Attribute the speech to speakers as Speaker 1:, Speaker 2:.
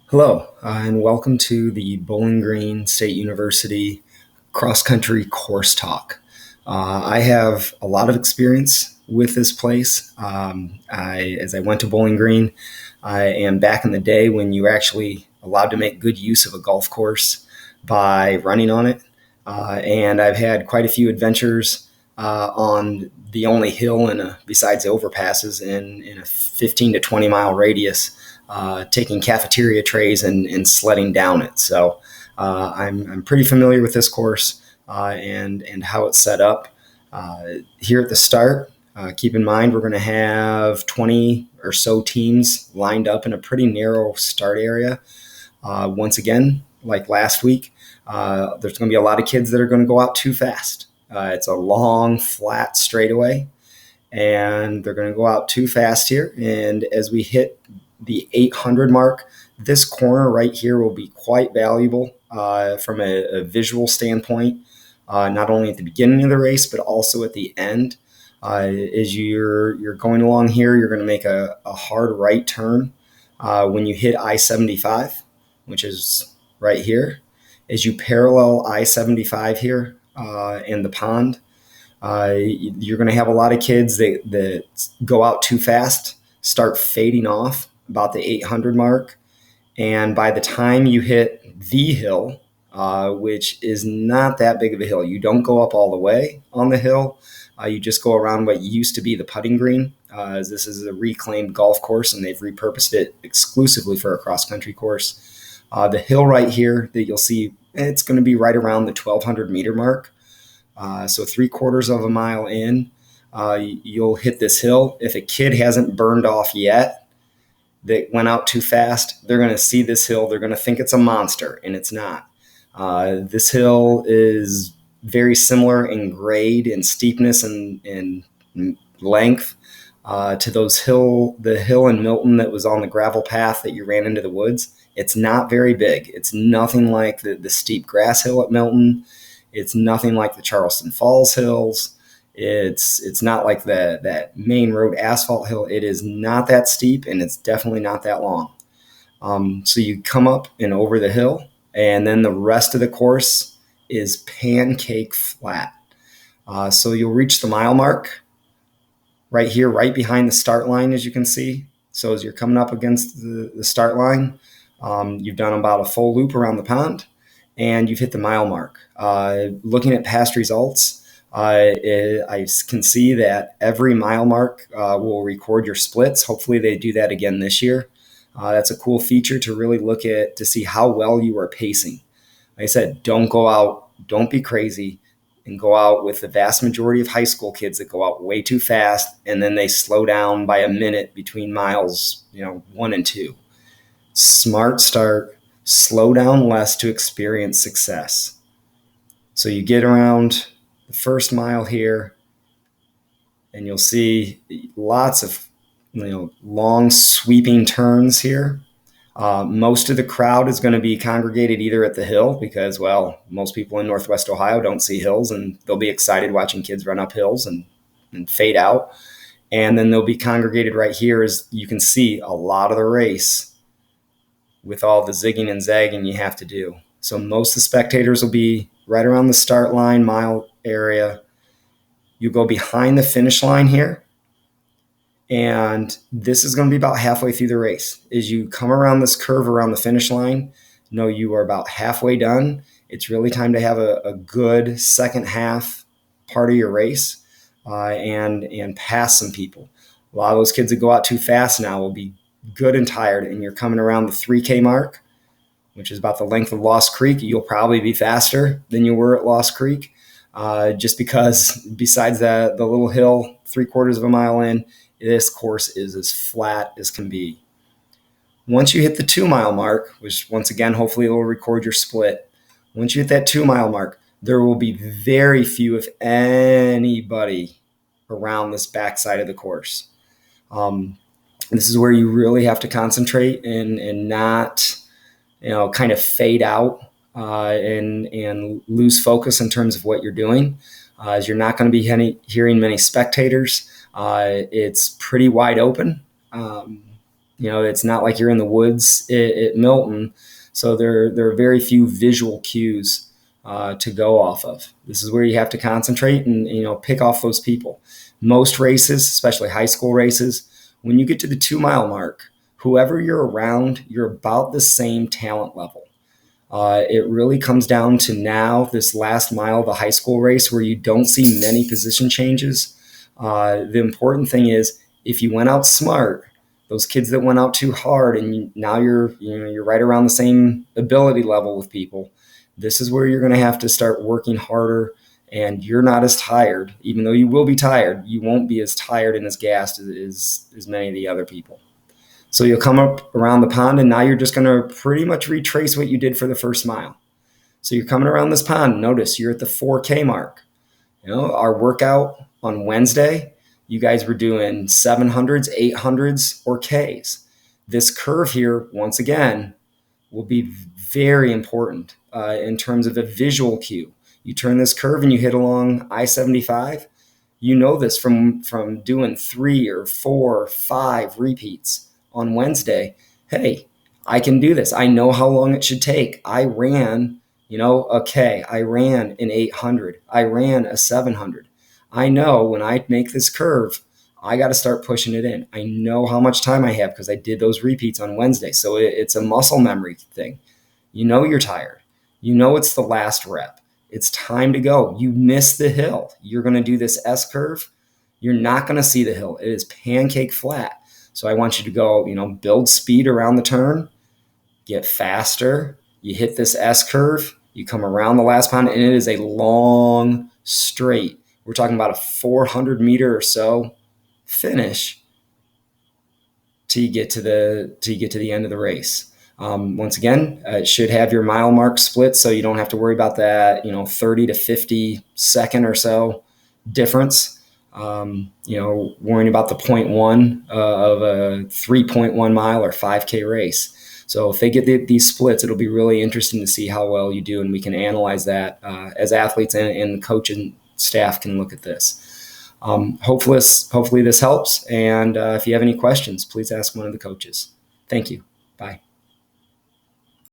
Speaker 1: Hello, and welcome to the Bowling Green State University cross country course talk. I have a lot of experience with this place. As I went to Bowling Green, I am back in the day when you were actually allowed to make good use of a golf course by running on it. And I've had quite a few adventures on the only hill besides the overpasses in a 15 to 20 mile radius, taking cafeteria trays and sledding down it. So I'm pretty familiar with this course and how it's set up. Here at the start, keep in mind we're going to have 20 or so teams lined up in a pretty narrow start area. Once again, like last week, there's going to be a lot of kids that are going to go out too fast. It's a long, flat straightaway, and they're going to go out too fast here. And as we hit the 800 mark, this corner right here will be quite valuable from a visual standpoint, not only at the beginning of the race, but also at the end. As you're going along here, you're going to make a hard right turn when you hit I-75, which is right here. As you parallel I-75 here in the pond, you're going to have a lot of kids that go out too fast, start fading off about the 800 mark. And by the time you hit the hill, which is not that big of a hill, you don't go up all the way on the hill. You just go around what used to be the putting green. As this is a reclaimed golf course, and they've repurposed it exclusively for a cross-country course. The hill right here that you'll see, it's going to be right around the 1,200 meter mark. So 3/4 of a mile in, you'll hit this hill. If a kid hasn't burned off yet, that went out too fast, they're going to see this hill. They're going to think it's a monster, and it's not. This hill is very similar in grade and steepness and length to the hill in Milton that was on the gravel path that you ran into the woods. It's not very big. It's nothing like the steep grass hill at Milton. It's nothing like the Charleston Falls hills. It's not like that main road asphalt hill. It is not that steep, and it's definitely not that long. So you come up and over the hill, and then the rest of the course is pancake flat. So you'll reach the mile mark right here, right behind the start line, as you can see. So as you're coming up against the start line, you've done about a full loop around the pond, and you've hit the mile mark. Looking at past results, I can see that every mile mark will record your splits. Hopefully they do that again this year. That's a cool feature to really look at to see how well you are pacing. Like I said, don't go out, don't be crazy, and go out with the vast majority of high school kids that go out way too fast, and then they slow down by a minute between miles, 1 and 2. Smart start, slow down less to experience success. So you get around the first mile here, and you'll see lots of long sweeping turns here. Most of the crowd is going to be congregated either at the hill because, well, most people in Northwest Ohio don't see hills, and they'll be excited watching kids run up hills and fade out. And then they'll be congregated right here, as you can see a lot of the race with all the zigging and zagging you have to do. So most of the spectators will be right around the start line mile area. You go behind the finish line here, and this is going to be about halfway through the race. As you come around this curve around the finish line, know you are about halfway done. It's really time to have a good second half part of your race and pass some people. A lot of those kids that go out too fast now will be good and tired, and you're coming around the 3K mark, which is about the length of Lost Creek. You'll probably be faster than you were at Lost Creek, just because besides the little hill 3/4 of a mile in, this course is as flat as can be. Once you hit the 2 mile mark, which once again, hopefully it will record your split. Once you hit that 2 mile mark, there will be very few, if anybody, around this backside of the course. This is where you really have to concentrate and not, kind of fade out and lose focus in terms of what you're doing, as you're not going to be hearing many spectators. It's pretty wide open. It's not like you're in the woods at Milton, so there are very few visual cues to go off of. This is where you have to concentrate and pick off those people. Most races, especially high school races, when you get to the 2 mile mark, whoever you're around, you're about the same talent level. It really comes down to now this last mile of a high school race where you don't see many position changes. The important thing is if you went out smart, those kids that went out too hard, and now you're right around the same ability level with people. This is where you're going to have to start working harder, and you're not as tired. Even though you will be tired, you won't be as tired and as gassed as many of the other people. So you'll come up around the pond, and now you're just going to pretty much retrace what you did for the first mile. So you're coming around this pond. Notice you're at the 4K mark. Our workout on Wednesday, you guys were doing 700s, 800s, or Ks. This curve here, once again, will be very important in terms of a visual cue. You turn this curve and you hit along I-75. You know this from doing 3 or 4 or 5 repeats on Wednesday. Hey, I can do this. I know how long it should take. I ran, a K. I ran an 800. I ran a 700. I know when I make this curve, I got to start pushing it in. I know how much time I have because I did those repeats on Wednesday. So it's a muscle memory thing. You're tired. It's the last rep. It's time to go. You miss the hill. You're going to do this S curve. You're not going to see the hill. It is pancake flat. So I want you to go, build speed around the turn, get faster. You hit this S curve. You come around the last pond, and it is a long straight. We're talking about a 400-meter or so finish till you get to the end of the race. Once again, it should have your mile mark split, so you don't have to worry about that 30 to 50 second or so difference. Worrying about the 0.1 of a 3.1 mile or 5K race. So if they get these splits, it'll be really interesting to see how well you do, and we can analyze that as athletes, and the coach and staff can look at this. Hopefully this helps, and if you have any questions, please ask one of the coaches. Thank you. Bye.